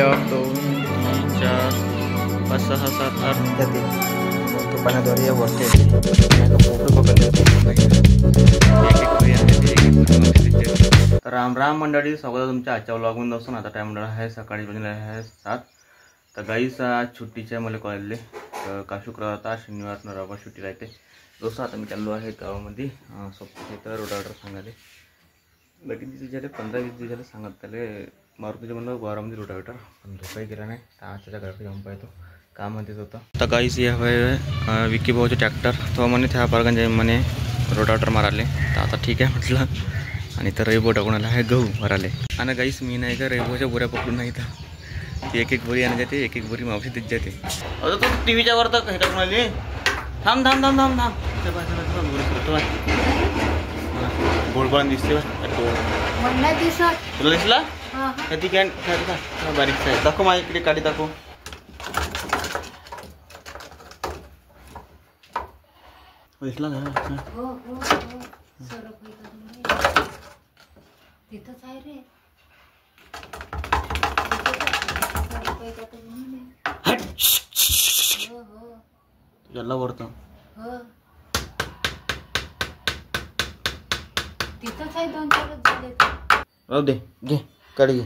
2 3 4 5 6 7 8 जाते तो पाण्याद्वारे या वरती येते फोटो पकडले. राम राम मंडळी, स्वागत आहे तुमच्या आजच्या व्लॉगमध्ये. दोस्तों आता टाइम मंडळ आहे सकाळी वाजले आहे 7. तर गाईस आज छुट्टीचे मला कॉलेजले का शुक्रवार आता शनिवार रविवार सुट्टी राहते. दोस्तों आता मी चाललो आहे गावामध्ये सोबत तर रोडावर सांगाले लगेच दिवस झाले 15-20 दिवस झाले सांगत त्याले मारुतीचे म्हणलं बारामध्ये रोटावेटर पण धोकाही केला नाही. आजच्या घराकडे जाऊन पाहतो का म्हणतेच होतं. आता गाईस हे आहे विकी भाऊचे ट्रॅक्टर तो म्हणे त्या पारगंज म्हणे रोटावेटर माराले. तर आता ठीक आहे म्हटलं. आणि तर रविभाऊ टाकून आला आहे गहू भराले. आणि गाईस मी नाही का रविभाऊच्या बोऱ्या पकडून नाही तर एक एक बोरी आणत जाते, एक एक बोरी मावशी देत जाते. अरे तू टीव्हीच्या वर तर हे टाकून आली. थांब थांब थांब थांब थांब गोडबाण दिसते तुला दिसला ती कॅन बारीक आहे. दाखव माझ्या इकडे काढी दाखव. दिसला ना तुझ्याला वरतं राहू दे. घे काढी घे.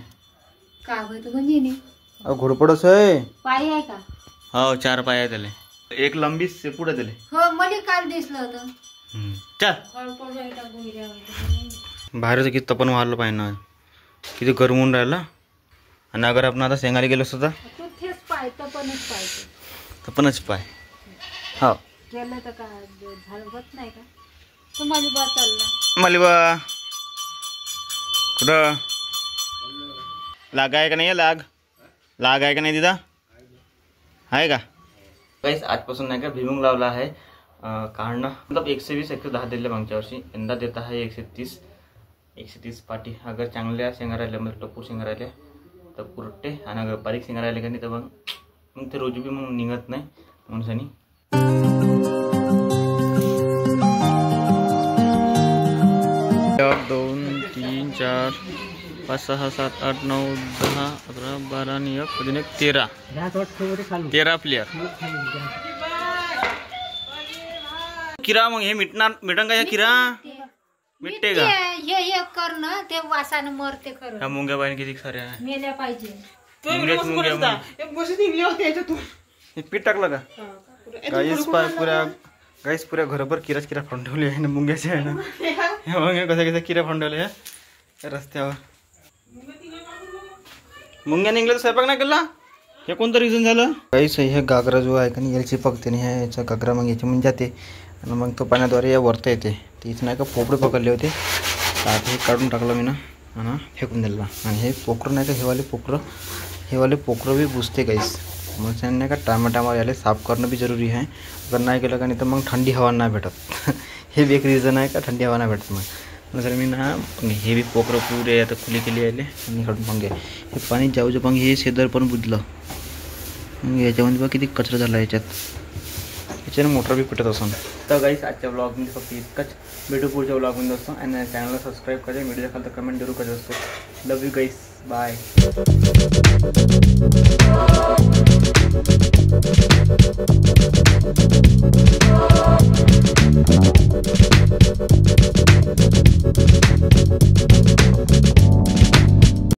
घोडपडच आहे. पाय आहे का? हो 4 पाय आहे त्याला. एक लंबी पुढे दिले. हो मला काल दिसलं होतं. चल बाहेरचं किती तपन मारलं पाहिजे ना, किती गरम होऊन राहिला. आणि अगर आपण आता शेंगाला गेलो असतो तर तपनच पाय. हो गेलं तर का झालं होत नाही का? तुम्हाला बा चालला मालिबा कुठं लाग आहे का नाही. लाग आहे का नाही दिदा आहे का? काहीच आजपासून नाही का भिमुंग लावला आहे काढणं. मतलब 120 110 दिले मागच्या वर्षी. यंदा देत आहे 130 पाठी. अगर चांगल्या शेंगा राहिल्या म्हणजे टपूर शेंगा राहिल्या तर पुरटे. आणि अगर बारीक शेंगा राहिले का नाही तर मग ते रोज बी मग निघत नाही माणसानी. 2 3 4 5 6 7 8 9 10 11 12 आणि 1 13 प्लेयर. किरा मग हे मिटन का या किरा मिटते का? हे कर ना ते वासानं मरते खरं. ह्या मुंग्या बाईन किती साऱ्या आहे. मेल्या पाहिजे. पीठ टाकलं का? गाईस पुऱ्या घरभर किरा फंडवली आहे ना मुंग्याचे आहे ना. मग कसा किरा फंडवले रस्त्यावर. मुंग्या निघल्या तर स्वयंपाक नाही केला. हे कोणतं रिझन झालं? काहीच हे गागरा जो आहे का नाही याला चिपकते नाही आहे. याचा गागरा मग याच्यामध्ये जाते आणि मग तो पाण्याद्वारे या वरता येते. तीच नाही का पोपडे पकडले होते तर आता हे काढून टाकलं मी ना आणि फेकून दिलं. आणि हे पोखरं नाही का हेवाले पोखरं बी बुजते गाईस. मग त्यांनी नाही का टायमाटायमावर याला साफ करणं बी जरुरी आहे. अगर नाही केलं का नाही तर मग थंडी हवा नाही भेटत. हे बी एक रिझन आहे का थंडी हवा नाही भेटत. मग जर मी ना हे बी पोखरं पुरे आता खुली केली आले आणि काढून मग हे पाणी जाऊ मग हे शेदर पण बुजलं. मग याच्यामध्ये बघा किती कचरा झाला याच्यात. याच्याने मोटर बी पिटत असं. तर गाईस आजच्या ब्लॉगमध्ये फक्त इतकंच. भेटू पुढच्या ब्लॉगमध्ये असतो. आणि चॅनलला सबस्क्राईब करा. व्हिडिओ खाली तर कमेंट जरूर करत असतो. लव यू गाईस. बाय.